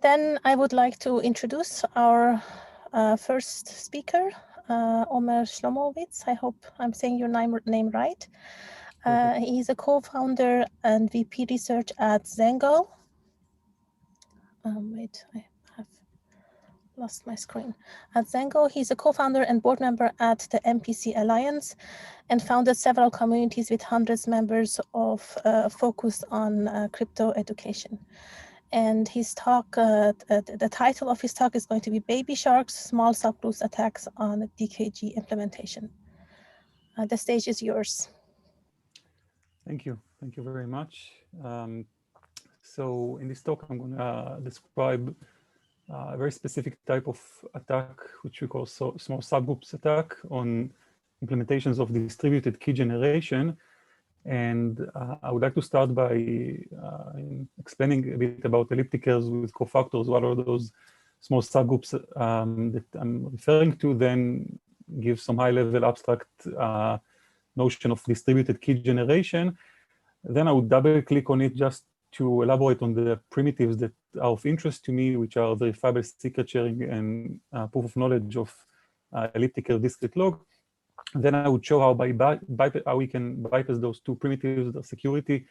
Then I would like to introduce our first speaker, Omer Shlomovits. I hope I'm saying your name right. He's a co-founder and VP research at ZenGo. Wait, I have lost my screen. At ZenGo, he's a co-founder and board member at the MPC Alliance and founded several communities with hundreds of members of focused on crypto education. And his talk, the title of his talk is going to be Baby Sharks, Small Subgroups Attacks on DKG Implementation. The stage is yours. Thank you. Thank you very much. So in this talk, I'm going to describe a very specific type of attack, which we call small subgroups attack on implementations of distributed key generation. And I would like to start by explaining a bit about elliptic curves with cofactors. What are those small subgroups that I'm referring to? Then give some high-level abstract notion of distributed key generation. Then I would double-click on it just to elaborate on the primitives that are of interest to me, which are verifiable secret sharing and proof of knowledge of elliptic curve discrete log. Then I would show how how we can bypass those two primitives, the security,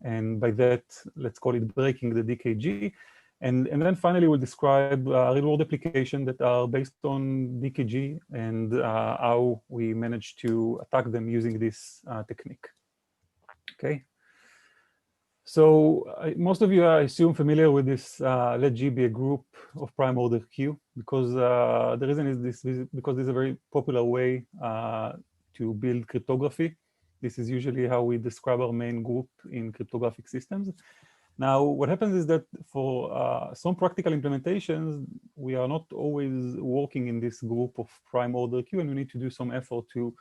and by that, let's call it breaking the DKG. And then finally, we'll describe real-world applications that are based on DKG and how we manage to attack them using this technique. Okay. So most of you are, I assume, familiar with this let G be a group of prime order Q, because the reason is this because this is a very popular way to build cryptography. This is usually how we describe our main group in cryptographic systems. Now, what happens is that for some practical implementations, we are not always working in this group of prime order Q, and we need to do some effort to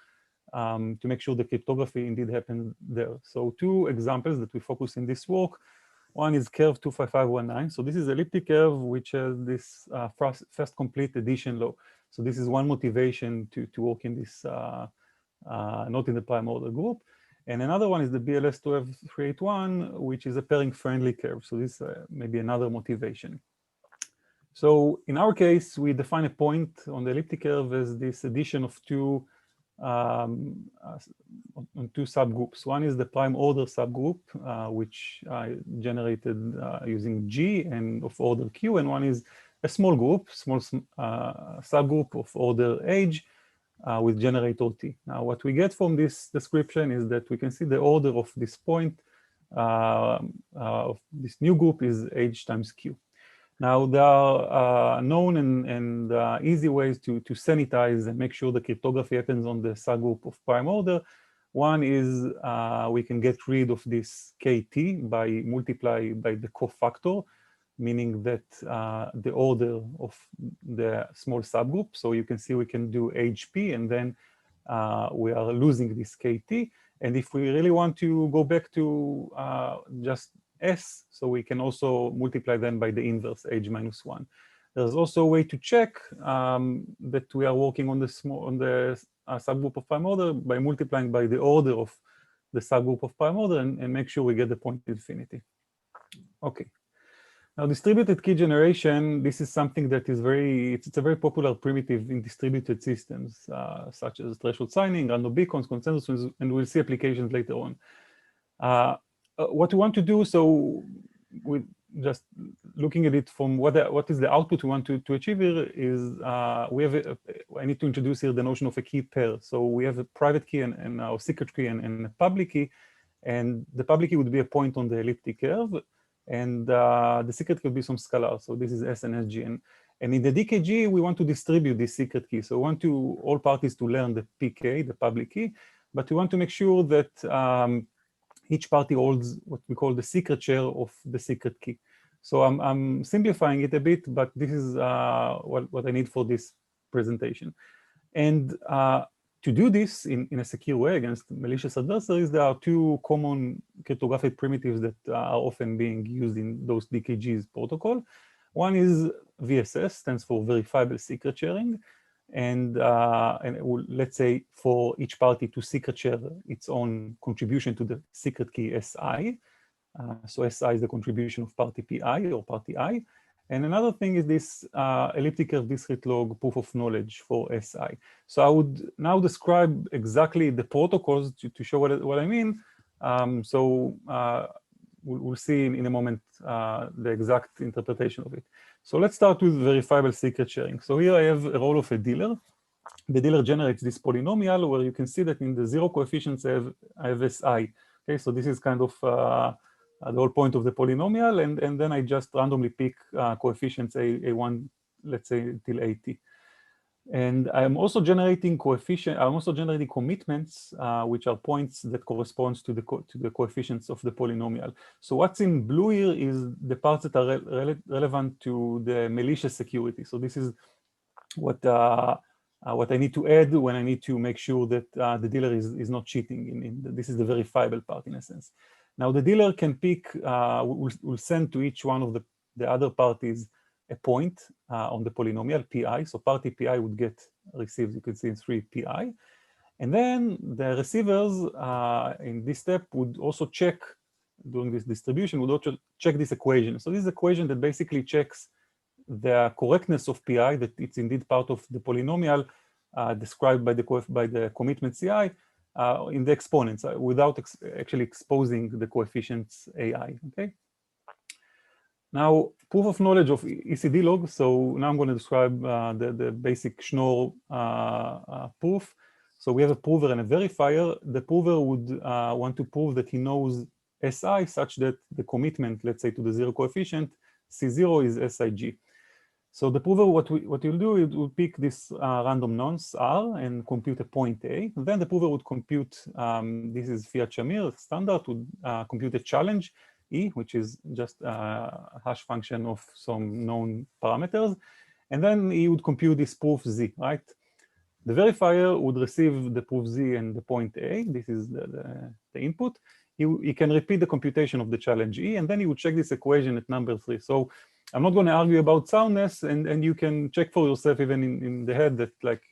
make sure the cryptography indeed happens there. So two examples that we focus in this work. One is curve 25519. So this is elliptic curve, which has this first complete addition law. So this is one motivation to work in this, not in the prime order group. And another one is the BLS 12381, which is a pairing friendly curve. So this may be another motivation. So in our case, we define a point on the elliptic curve as this addition of two on two subgroups. One is the prime order subgroup, which I generated using G and of order Q, and one is a small group, subgroup of order H with generator T. Now, what we get from this description is that we can see the order of this point of this new group is H times Q. Now, there are known and easy ways to sanitize and make sure the cryptography happens on the subgroup of prime order. One is we can get rid of this KT by multiply by the cofactor, meaning that the order of the small subgroup. So you can see we can do HP, and then we are losing this KT. And if we really want to go back to just S, so we can also multiply them by the inverse H minus 1. There's also a way to check that we are working on the subgroup of prime order by multiplying by the order of the subgroup of prime order and make sure we get the point infinity. Okay. Now, distributed key generation, this is something that is it's a very popular primitive in distributed systems, such as threshold signing, random beacons, consensus, and we'll see applications later on. What we want to do, so with just looking at it from what is the output we want to achieve here is I need to introduce here the notion of a key pair. So we have a private key and our secret key and a public key, and the public key would be a point on the elliptic curve, and the secret key would be some scalar. So this is S and SG. And in the DKG, we want to distribute this secret key. So we want all parties to learn the PK, the public key, but we want to make sure that each party holds what we call the secret share of the secret key. So I'm simplifying it a bit, but this is what I need for this presentation. And to do this in a secure way against malicious adversaries, there are two common cryptographic primitives that are often being used in those DKG's protocol. One is VSS, stands for verifiable secret sharing. And let's say for each party to secret share its own contribution to the secret key SI. So SI is the contribution of party PI or party I. And another thing is this elliptic curve discrete log proof of knowledge for SI. So I would now describe exactly the protocols to show what I mean. We'll see in a moment the exact interpretation of it. So let's start with verifiable secret sharing. So here I have a role of a dealer. The dealer generates this polynomial where you can see that in the zero coefficients I have SI. Okay, so this is kind of the whole point of the polynomial, and then I just randomly pick coefficients A1, let's say till 80. And I'm also generating commitments, which are points that corresponds to the coefficients of the polynomial. So what's in blue here is the parts that are relevant to the malicious security. So this is what I need to add when I need to make sure that the dealer is not cheating. This is the verifiable part in a sense. Now the dealer can pick, will send to each one of the other parties a point on the polynomial pi. So party pi would get received, you can see in 3 pi. And then the receivers in this step would also check, during this distribution, would also check this equation. So this is an equation that basically checks the correctness of pi, that it's indeed part of the polynomial described by the commitment CI in the exponents without actually exposing the coefficients AI, okay? Now, proof of knowledge of ECD log. So now I'm going to describe the basic Schnorr proof. So we have a prover and a verifier. The prover would want to prove that he knows SI such that the commitment, let's say to the zero coefficient, C0 is SIG. So the prover, what you'll do, it will pick this random nonce R and compute a point A. Then the prover would compute, this is Fiat Shamir standard, would compute a challenge E, which is just a hash function of some known parameters. And then he would compute this proof Z, right? The verifier would receive the proof Z and the point A. This is the input. He can repeat the computation of the challenge E, and then he would check this equation at number 3. So I'm not going to argue about soundness, and you can check for yourself even in the head that like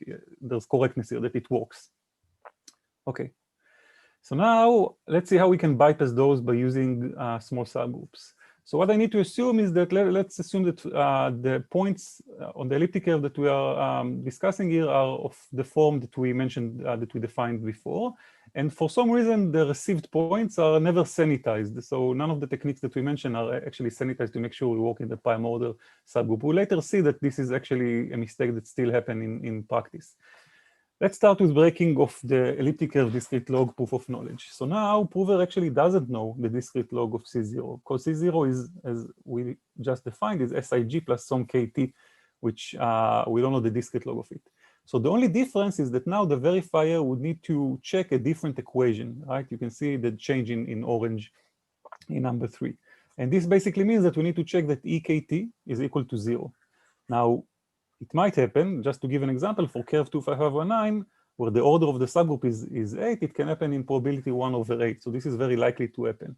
there's correctness here, that it works. Okay. So now let's see how we can bypass those by using small subgroups. So what I need to assume is that let's assume that the points on the elliptic curve that we are discussing here are of the form that we mentioned, that we defined before. And for some reason, the received points are never sanitized. So none of the techniques that we mentioned are actually sanitized to make sure we work in the prime order subgroup. We'll later see that this is actually a mistake that still happens in practice. Let's start with breaking of the elliptic curve discrete log proof of knowledge. So now prover actually doesn't know the discrete log of C0, because C0 is, as we just defined, is SIG plus some KT, which we don't know the discrete log of it. So the only difference is that now the verifier would need to check a different equation, right? You can see the change in orange in number 3. And this basically means that we need to check that EKT is equal to 0. Now, it might happen, just to give an example, for curve 25519, where the order of the subgroup is 8, it can happen in probability 1/8. So this is very likely to happen.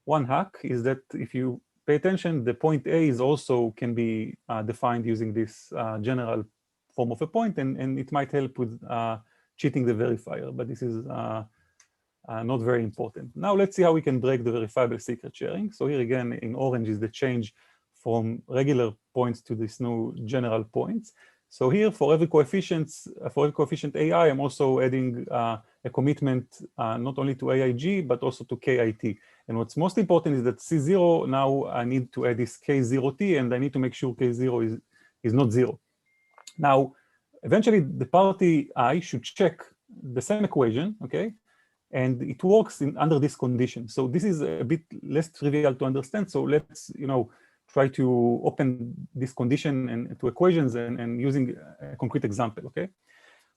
One hack is that if you pay attention, the point A is also can be defined using this general form of a point, and it might help with cheating the verifier, but this is not very important. Now let's see how we can break the verifiable secret sharing. So here again, in orange is the change from regular points to this new general points. So here for every coefficient AI, I'm also adding a commitment not only to AIG, but also to KIT. And what's most important is that C0, now I need to add this K0T, and I need to make sure K0 is not 0. Now, eventually the party I should check the same equation, okay? And it works under this condition. So this is a bit less trivial to understand. So let's, try to open this condition and to equations and using a concrete example, okay?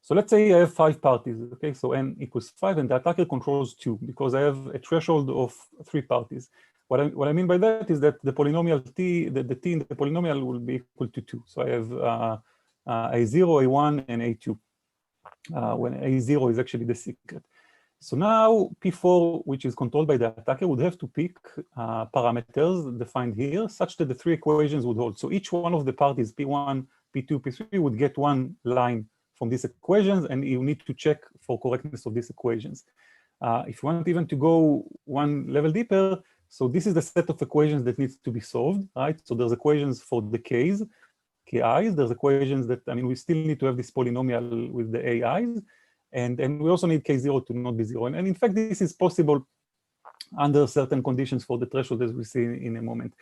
So let's say I have 5 parties, okay? So n equals 5, and the attacker controls 2 because I have a threshold of 3 parties. What I mean by that is that the polynomial t, the t in the polynomial will be equal to 2. So I have A0, A1, and A2, when A0 is actually the secret. So now P4, which is controlled by the attacker, would have to pick parameters defined here such that the 3 equations would hold. So each one of the parties, P1, P2, P3, would get one line from these equations, and you need to check for correctness of these equations. If you want even to go one level deeper, So this is the set of equations that needs to be solved, right? So there's equations for the k's, ki's, there's equations that, I mean, we still need to have this polynomial with the ai's, and we also need k0 to not be 0. And in fact, this is possible under certain conditions for the threshold, as we see in a moment.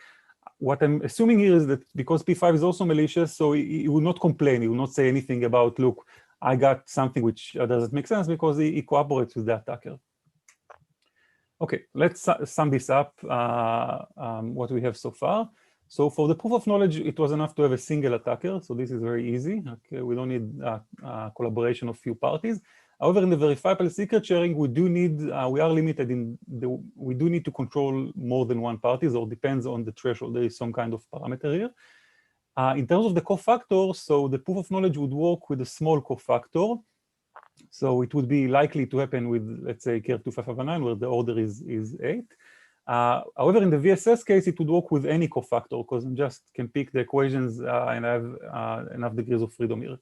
What I'm assuming here is that because P5 is also malicious, so he will not complain, he will not say anything about, look, I got something which doesn't make sense, because he cooperates with the attacker. Okay, let's sum this up, what we have so far. So for the proof of knowledge, it was enough to have a single attacker, so this is very easy. Okay, we don't need collaboration of few parties. However, in the verifiable secret sharing, we do need, we are limited in we do need to control more than one party, or depends on the threshold. There is some kind of parameter here. In terms of the cofactor, so the proof of knowledge would work with a small cofactor. So it would be likely to happen with, let's say, KR25519, where the order is 8. However, in the VSS case, it would work with any cofactor, because I just can pick the equations and I have enough degrees of freedom here.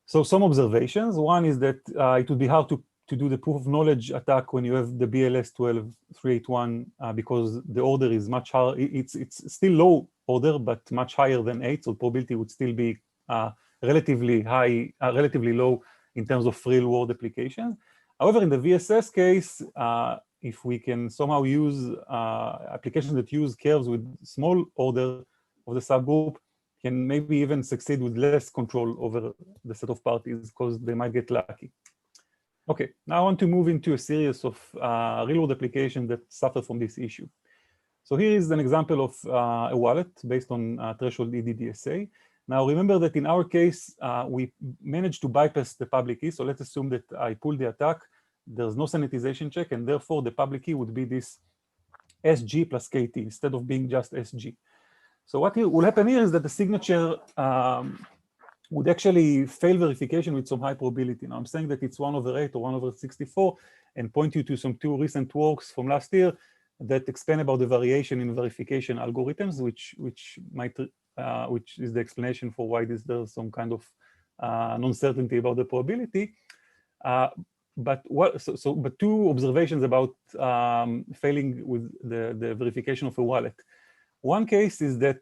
So some observations. One is that it would be hard to do the proof of knowledge attack when you have the BLS 12381 because the order is much higher. It's still low order, but much higher than 8. So probability would still be relatively high, relatively low in terms of real-world applications. However, in the VSS case, if we can somehow use applications that use curves with small order of the subgroup, can maybe even succeed with less control over the set of parties because they might get lucky. Okay, now I want to move into a series of real-world applications that suffer from this issue. So here is an example of a wallet based on threshold EDDSA. Now remember that in our case, we managed to bypass the public key. So let's assume that I pull the attack, there's no sanitization check, and therefore the public key would be this SG plus KT instead of being just SG. So what will happen here is that the signature would actually fail verification with some high probability. Now I'm saying that it's 1/8 or 1/64 and point you to some 2 recent works from last year that explain about the variation in verification algorithms, which is the explanation for why there's some kind of uncertainty about the probability. But 2 observations about failing with the verification of a wallet. One case is that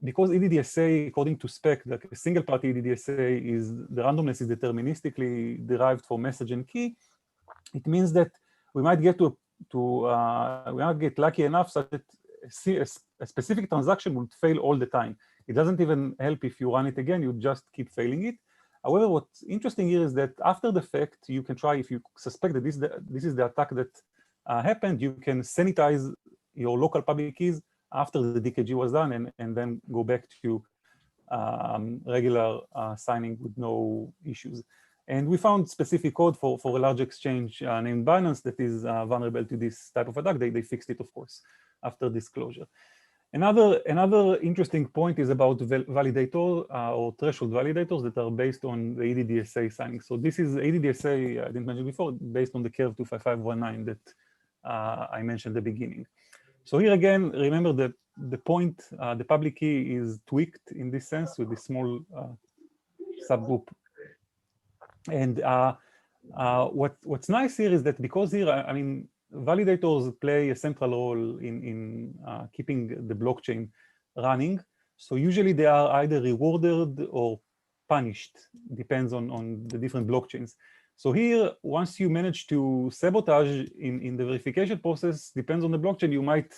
because EDDSA, according to spec, like a single party EDDSA, the randomness is deterministically derived from message and key. It means that we might get we might get lucky enough so that a specific transaction would fail all the time. It doesn't even help if you run it again, you just keep failing it. However, what's interesting here is that after the fact, you can try, if you suspect that this is the attack that happened, you can sanitize your local public keys after the DKG was done and then go back to regular signing with no issues. And we found specific code for a large exchange named Binance that is vulnerable to this type of attack. They fixed it, of course, after disclosure. Another interesting point is about validator or threshold validators that are based on the EDDSA signing. So this is EDDSA, I didn't mention before, based on the curve 25519 that I mentioned at the beginning. So here again, remember that the point, the public key is tweaked in this sense with this small subgroup. And what's nice here is that because here, I mean, validators play a central role in keeping the blockchain running. So usually they are either rewarded or punished, depends on the different blockchains. So here, once you manage to sabotage in the verification process, depends on the blockchain, you might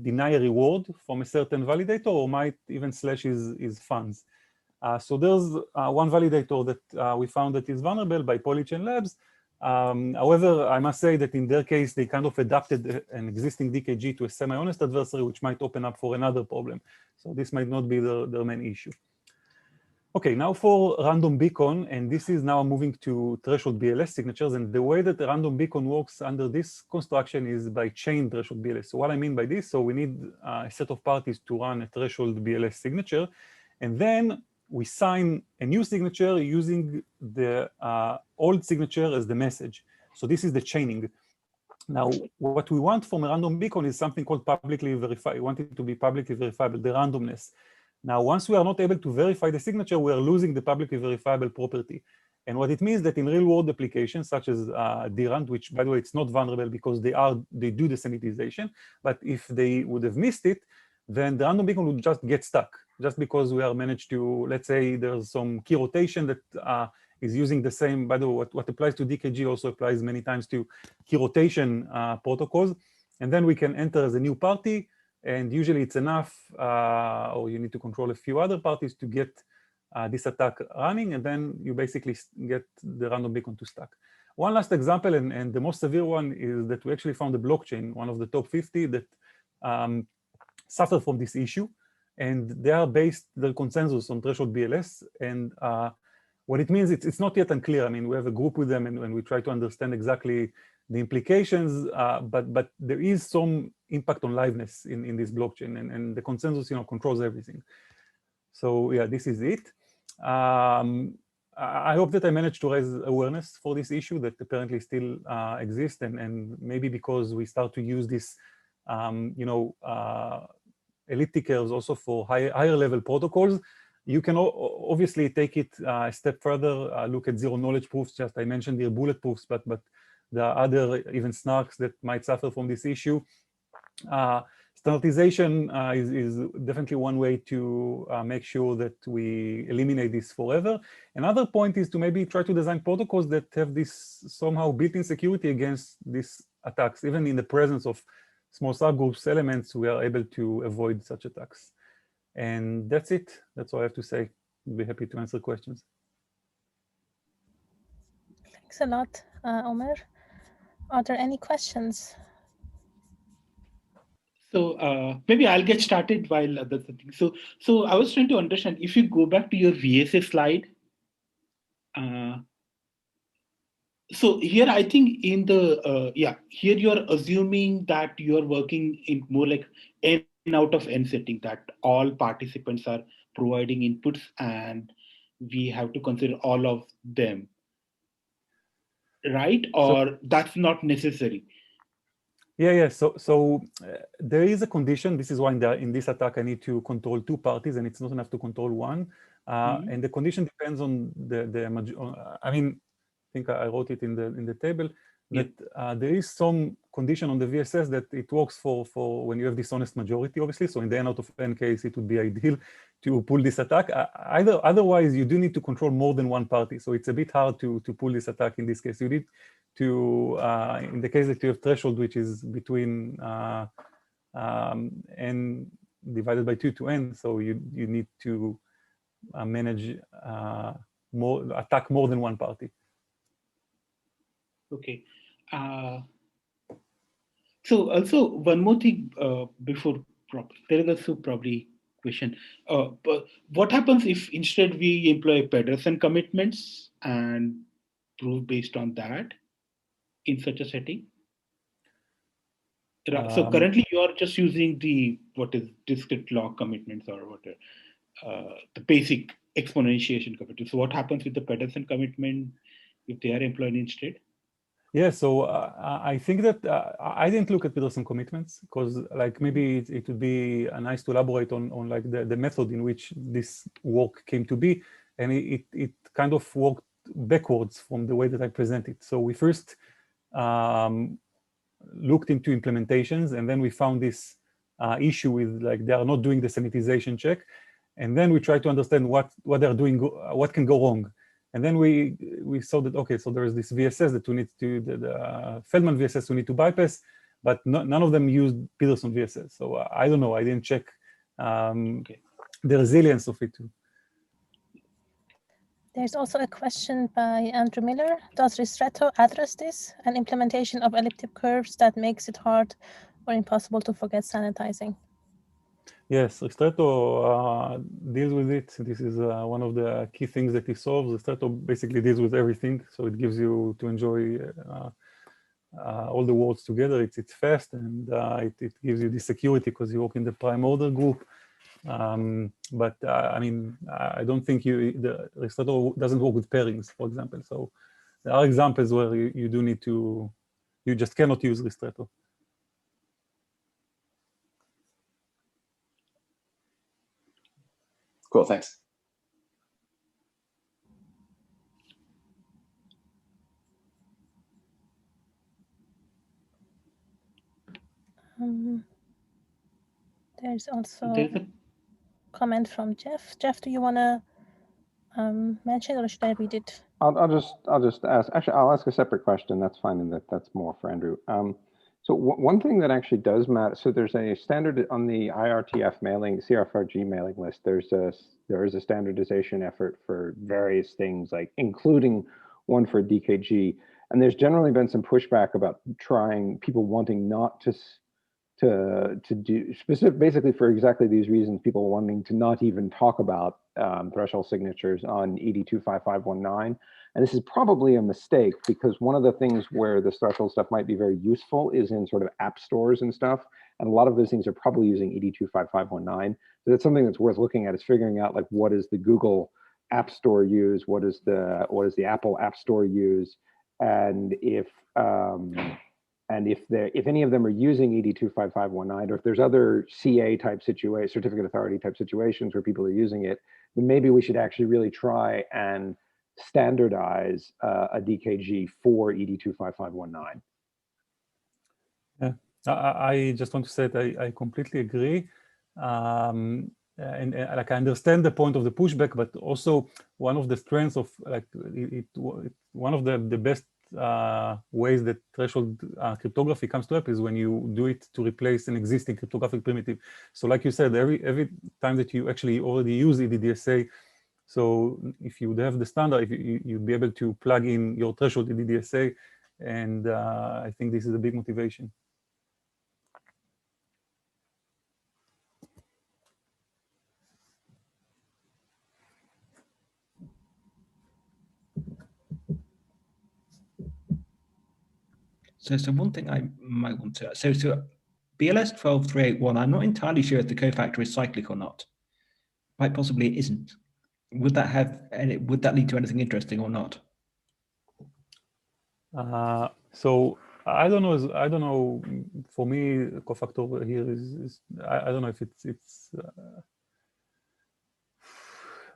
deny a reward from a certain validator or might even slash his funds. So there's one validator that we found that is vulnerable by Polychain Labs. However, I must say that in their case, they kind of adapted an existing DKG to a semi-honest adversary, which might open up for another problem. So this might not be their main issue. Okay, now for random beacon, and this is now moving to threshold BLS signatures, and the way that the random beacon works under this construction is by chain threshold BLS. So what I mean by this, so we need a set of parties to run a threshold BLS signature, and then we sign a new signature using the old signature as the message. So this is the chaining. Now, what we want from a random beacon is something called publicly verified. We want it to be publicly verifiable, the randomness. Now, once we are not able to verify the signature, we are losing the publicly verifiable property. And what it means that in real world applications such as DRAM, which by the way, it's not vulnerable because they do the sanitization, but if they would have missed it, then the random beacon would just get stuck just because we are managed to, let's say there's some key rotation that is using the same, by the way, what applies to DKG also applies many times to key rotation protocols. And then we can enter as a new party, and usually it's enough, or you need to control a few other parties to get this attack running, and then you basically get the random beacon to stack. One last example, and the most severe one, is that we actually found a blockchain, one of the top 50, that suffered from this issue, and they are based their consensus on threshold BLS. And what it means, it's not yet unclear. I mean, we have a group with them, and we try to understand exactly the implications, but there is some impact on liveness in this blockchain, and the consensus, controls everything. So yeah, this is it. I hope that I managed to raise awareness for this issue that apparently still exists, and maybe because we start to use this, elliptic curves also for higher level protocols, you can obviously take it a step further, look at zero knowledge proofs. Just I mentioned here bullet proofs, but there are other even snarks that might suffer from this issue. Standardization is definitely one way to make sure that we eliminate this forever. Another point is to maybe try to design protocols that have this somehow built-in security against these attacks. Even in the presence of small subgroups elements, we are able to avoid such attacks. And that's it. That's all I have to say. I'll be happy to answer questions. Thanks a lot, Omer. Are there any questions? So maybe I'll get started while others are thinking. So I was trying to understand, if you go back to your VSA slide, so here I think in the, here you're assuming that you're working in more like N out of N setting, that all participants are providing inputs and we have to consider all of them, right? Or that's not necessary? Yeah. So there is a condition. This is why in this attack I need to control two parties, and it's not enough to control one. And the condition depends on I mean, I think I wrote it in the table that there is some condition on the VSS that it works for when you have dishonest majority, obviously. So in the N out of N case, it would be ideal to pull this attack. Otherwise, you do need to control more than one party. So it's a bit hard to pull this attack in this case. You need to, in the case that you have threshold, which is between N divided by 2 to N, so you need to manage attack more than one party. Okay. So also one more thing before, there is also probably question. But what happens if instead we employ Pedersen commitments and prove based on that in such a setting? So currently you are just using what is discrete log commitments or whatever, the basic exponentiation commitment. So what happens with the Pedersen commitment if they are employed instead? Yeah, so I think that I didn't look at Pedersen commitments because like maybe it would be nice to elaborate on like the method in which this work came to be, and it kind of worked backwards from the way that I present it. So we first looked into implementations, and then we found this issue with like they are not doing the sanitization check, and then we tried to understand what they're doing, what can go wrong. And then we saw that, okay, so there is this VSS that we need to, the Feldman VSS we need to bypass, but none of them used Pedersen VSS. So I don't know, I didn't check the resilience of it too. There's also a question by Andrew Miller. Does Ristretto address this, an implementation of elliptic curves that makes it hard or impossible to forget sanitizing? Yes, Ristretto deals with it. This is one of the key things that he solves. Ristretto basically deals with everything, so it gives you to enjoy all the words together. It's fast, and it gives you the security because you work in the prime order group. But I mean, I don't think the Ristretto doesn't work with pairings, for example. So there are examples where you do need to, you just cannot use Ristretto. Cool, thanks. There's also There's a comment from Jeff. Jeff, do you want to mention, or should I read it? I'll just ask. Actually, I'll ask a separate question. That's fine, and that's more for Andrew. So one thing that actually does matter. So there's a standard on the IRTF mailing, CRFRG mailing list. There is a standardization effort for various things, like including one for DKG. And there's generally been some pushback about people wanting not to do specific, basically for exactly these reasons, people wanting to not even talk about threshold signatures on ED25519. And this is probably a mistake, because one of the things where this threshold stuff might be very useful is in sort of app stores and stuff. And a lot of those things are probably using ED25519. So that's something that's worth looking at, is figuring out, like, what does the Google App Store use? What does the Apple App Store use? And if any of them are using ED25519, or if there's other CA type situations, certificate authority type situations where people are using it, then maybe we should actually really try and standardize a DKG for ED25519. Yeah, I just want to say that I completely agree. And like, I understand the point of the pushback, but also one of the strengths of, like, one of the best ways that threshold cryptography comes to help is when you do it to replace an existing cryptographic primitive. So like you said, every time that you actually already use EDDSA, so if you would have the standard, you'd be able to plug in your threshold EDDSA, and I think this is a big motivation. So one thing I might want to, so BLS 12381, I'm not entirely sure if the cofactor is cyclic or not. Quite possibly it isn't. Would that lead to anything interesting or not? So I don't know. For me, cofactor here is I don't know if it's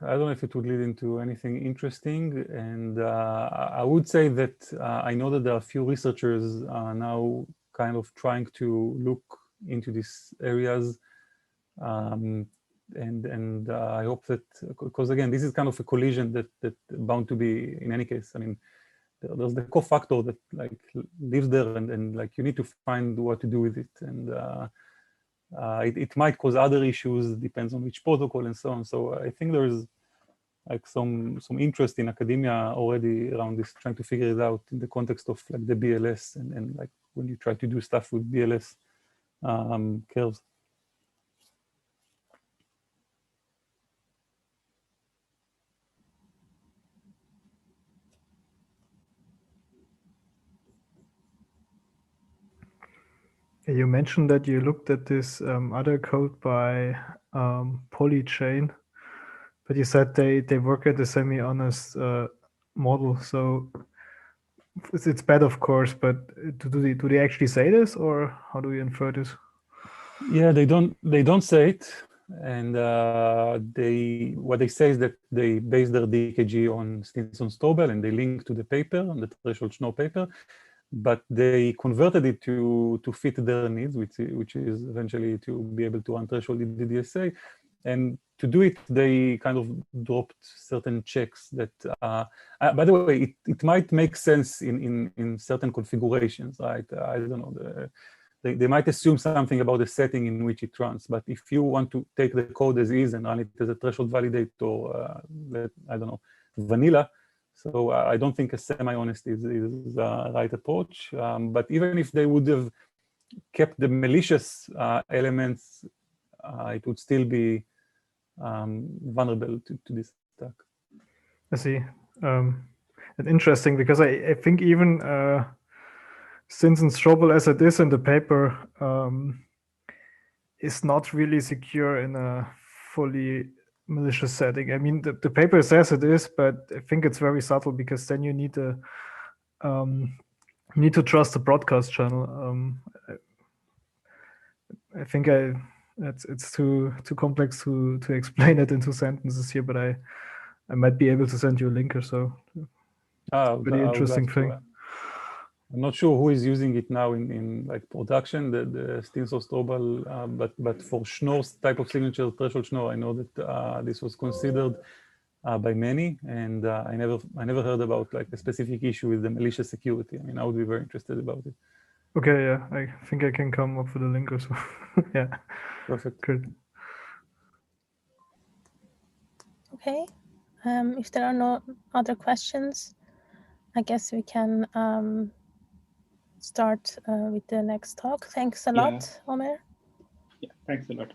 I don't know if it would lead into anything interesting. And I would say that I know that there are a few researchers now kind of trying to look into these areas. And I hope that, because again, this is kind of a collision that bound to be in any case. I mean, there's the cofactor that, like, lives there, and like, you need to find what to do with it. And it might cause other issues, depends on which protocol and so on. So I think there's like some interest in academia already around this, trying to figure it out in the context of, like, the BLS and like when you try to do stuff with BLS curves. You mentioned that you looked at this other code by Polychain, but you said they work at a semi-honest model. So it's bad, of course, but do they actually say this, or how do you infer this? Yeah, they don't say it, and what they say is that they base their DKG on Stinson-Strobel, and they link to the paper, on the threshold Schnorr paper, but they converted it to fit their needs, which is eventually to be able to run threshold in the DSA. And to do it, they kind of dropped certain checks that, by the way, it might make sense in certain configurations, right? I don't know, they might assume something about the setting in which it runs, but if you want to take the code as is and run it as a threshold validate, or I don't know, vanilla, so I don't think a semi-honest is the right approach. But even if they would have kept the malicious elements, it would still be vulnerable to this attack. I see. It's interesting, because I think even Stinson-Strobel, as it is in the paper, is not really secure in a fully malicious setting. I mean, the paper says it is, but I think it's very subtle, because then you need to trust the broadcast channel. I think it's too complex to explain it in 2 sentences here, but I might be able to send you a link or so. Pretty interesting thing. I'm not sure who is using it now in like production, the Stinson-Strobel, but for Schnorr's type of signature, threshold Schnorr, I know that this was considered by many, and I never heard about like a specific issue with the malicious security. I mean, I would be very interested about it. Okay, yeah, I think I can come up with a link or so. Yeah, Perfect. good. Okay, if there are no other questions, I guess we can start with the next talk. Thanks a lot, Omer. Yeah, thanks a lot.